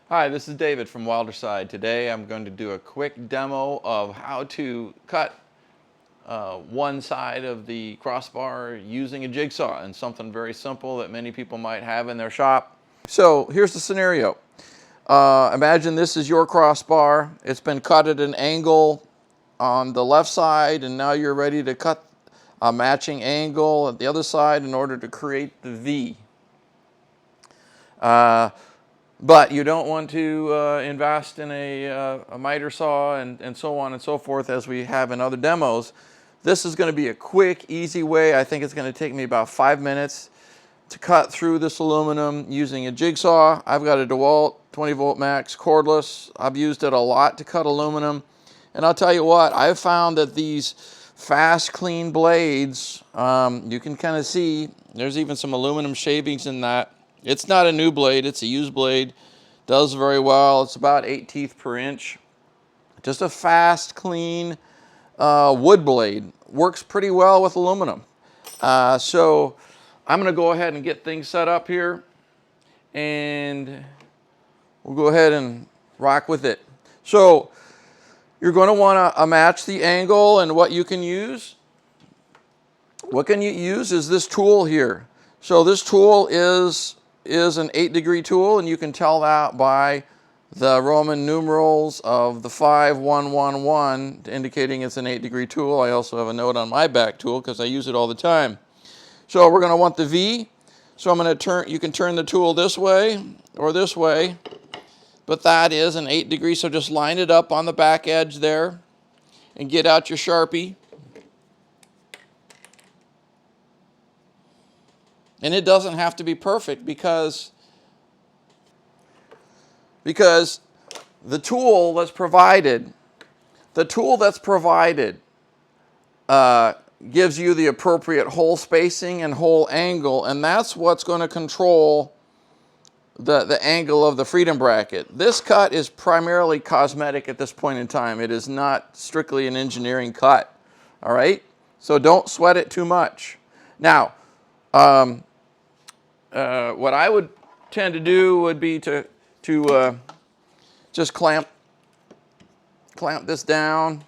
Hi, this is David from Wilderside. Today I'm going to do a quick demo of how to cut one side of the crossbar using a jigsaw, and something very simple that many people might have in their shop. So here's the scenario. Imagine this is your crossbar. It's been cut at an angle on the left side, and now you're ready to cut a matching angle at the other side in order to create the V. But you don't want to invest in a miter saw and so on and so forth as we have in other demos. This is going to be a quick, easy way. I think it's going to take me about 5 minutes to cut through this aluminum using a jigsaw. I've got a DeWalt 20 volt max cordless. I've used it a lot to cut aluminum. And I'll tell you what, I've found that these fast, clean blades, you can kind of see there's even some aluminum shavings in that. It's not a new blade, it's a used blade. Does very well. It's about 8 teeth per inch. Just a fast, clean wood blade. Works pretty well with aluminum. So I'm going to go ahead and get things set up here, and we'll go ahead and rock with it. So you're going to want to match the angle, and what you can use. What can you use is this tool here. So this tool is an 8-degree tool, and you can tell that by the Roman numerals of the 5111 indicating it's an 8-degree tool. I also have a note on my back tool because I use it all the time. So we're going to want the V. So I'm going to turn, you can turn the tool this way or this way, but that is an 8-degree, so just line it up on the back edge there and get out your Sharpie. And it doesn't have to be perfect because the tool that's provided, gives you the appropriate hole spacing and hole angle, and that's what's going to control the angle of the freedom bracket. This cut is primarily cosmetic at this point in time. It is not strictly an engineering cut. All right? So don't sweat it too much. Now, what I would tend to do would be to just clamp this down.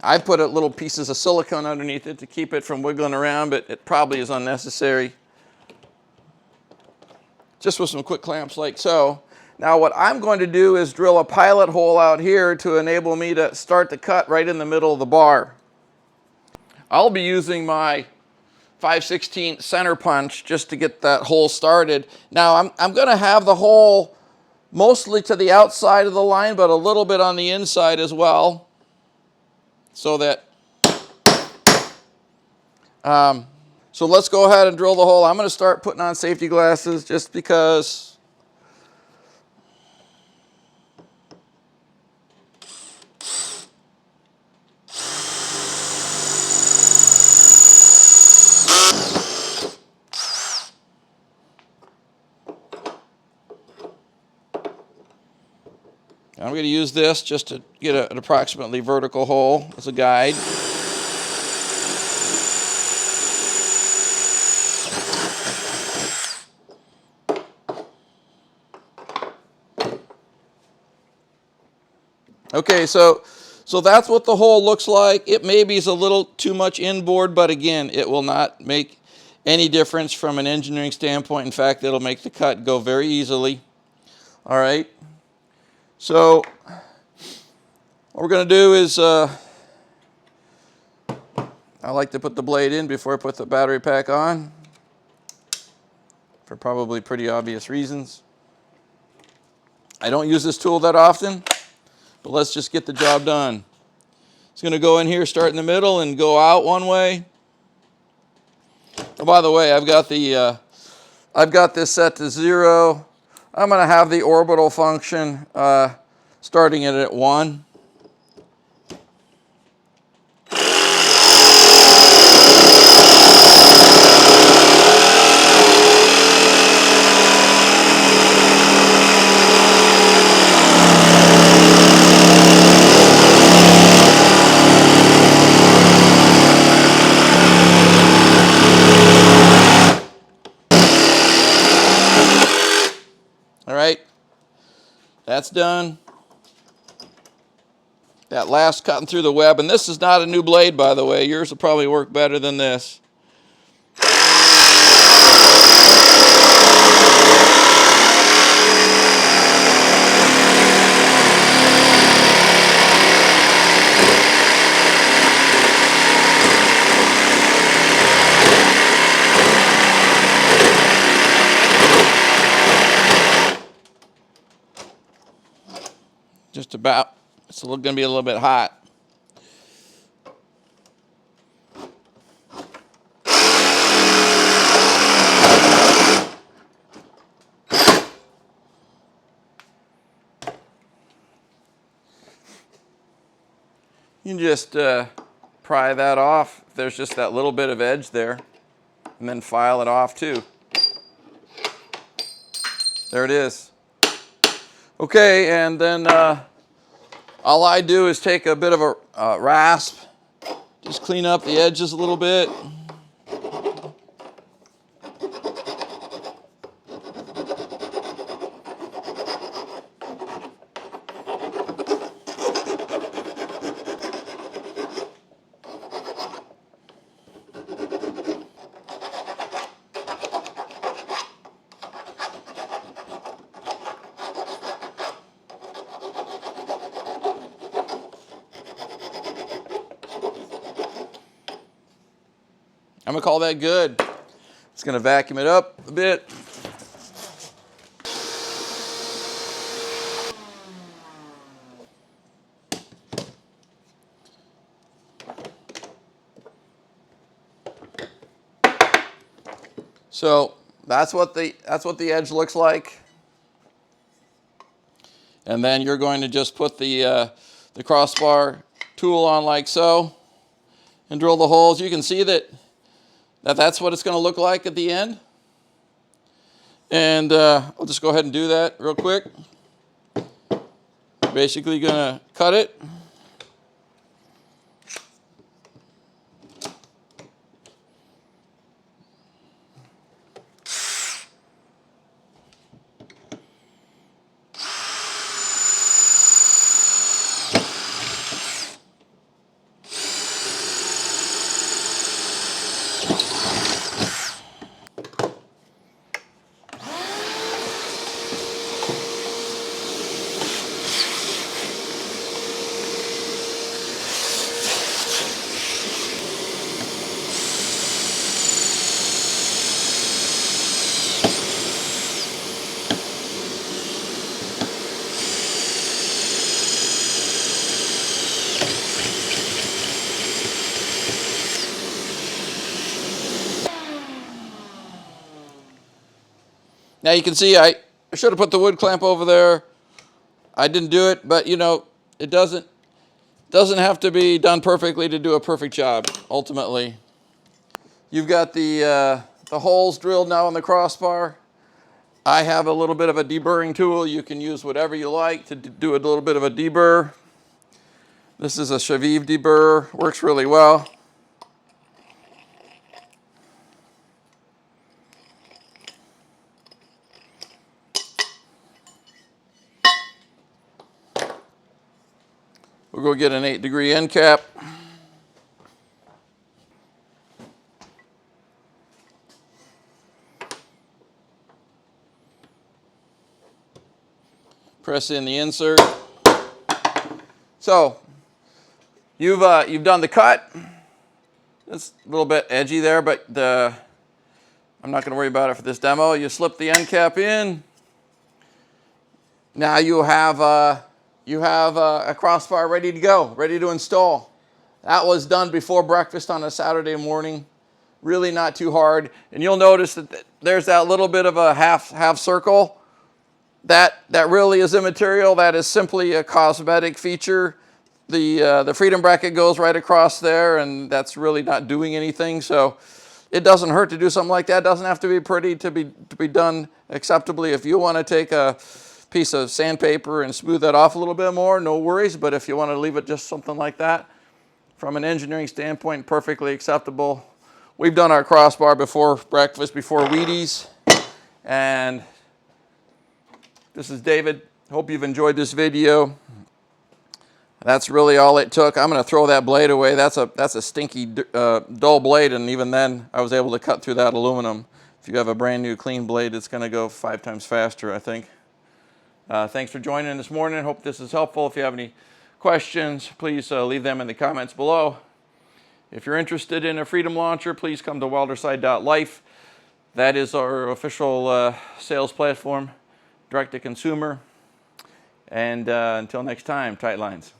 I put little pieces of silicone underneath it to keep it from wiggling around, but it probably is unnecessary. Just with some quick clamps like so. Now what I'm going to do is drill a pilot hole out here to enable me to start the cut right in the middle of the bar. I'll be using my 5/16 center punch just to get that hole started. Now I'm going to have the hole mostly to the outside of the line, but a little bit on the inside as well, so that so let's go ahead and drill the hole. I'm going to start putting on safety glasses just because I'm going to use this just to get an approximately vertical hole as a guide. Okay, so that's what the hole looks like. It maybe is a little too much inboard, but again, it will not make any difference from an engineering standpoint. In fact, it'll make the cut go very easily. All right. So what we're going to do is, I like to put the blade in before I put the battery pack on, for probably pretty obvious reasons. I don't use this tool that often, but let's just get the job done. It's going to go in here, start in the middle, and go out one way. Oh, by the way, I've got this set to 0. I'm going to have the orbital function starting it at 1. All right, that's done. That last cutting through the web, and this is not a new blade, by the way. Yours will probably work better than this. Just about. It's going to be a little bit hot. You can just pry that off if there's just that little bit of edge there, and then file it off too. There it is. Okay, and then all I do is take a bit of a rasp, just clean up the edges a little bit. I'm going to call that good. It's going to vacuum it up a bit. So that's what the edge looks like. And then you're going to just put the crossbar tool on like so and drill the holes. You can see that's what it's going to look like at the end. And I'll just go ahead and do that real quick. Basically going to cut it. Now you can see I should have put the wood clamp over there. I didn't do it, but you know, it doesn't have to be done perfectly to do a perfect job, ultimately. You've got the holes drilled now on the crossbar. I have a little bit of a deburring tool. You can use whatever you like to do a little bit of a deburr. This is a Chaviv deburr, works really well. We'll go get an 8-degree end cap. Press in the insert. So you've done the cut. It's a little bit edgy there, but I'm not going to worry about it for this demo. You slip the end cap in. Now you have a crossbar ready to go, ready to install. That was done before breakfast on a Saturday morning. Really not too hard. And you'll notice that there's that little bit of a half circle. That really is immaterial. That is simply a cosmetic feature. The freedom bracket goes right across there, and that's really not doing anything. So it doesn't hurt to do something like that. It doesn't have to be pretty to be done acceptably. If you want to take a piece of sandpaper and smooth that off a little bit more, no worries. But if you want to leave it just something like that, from an engineering standpoint, perfectly acceptable. We've done our crossbar before breakfast, before Wheaties, and This is David. Hope you've enjoyed this video. That's really all it took. I'm going to throw that blade away. That's a stinky, dull blade, and even then I was able to cut through that aluminum. If you have a brand new clean blade, it's going to go 5 times faster, I think. Thanks for joining this morning. Hope this is helpful. If you have any questions, please leave them in the comments below. If you're interested in a Freedom Launcher, please come to welderside.life. That is our official sales platform, direct to consumer. And until next time, tight lines.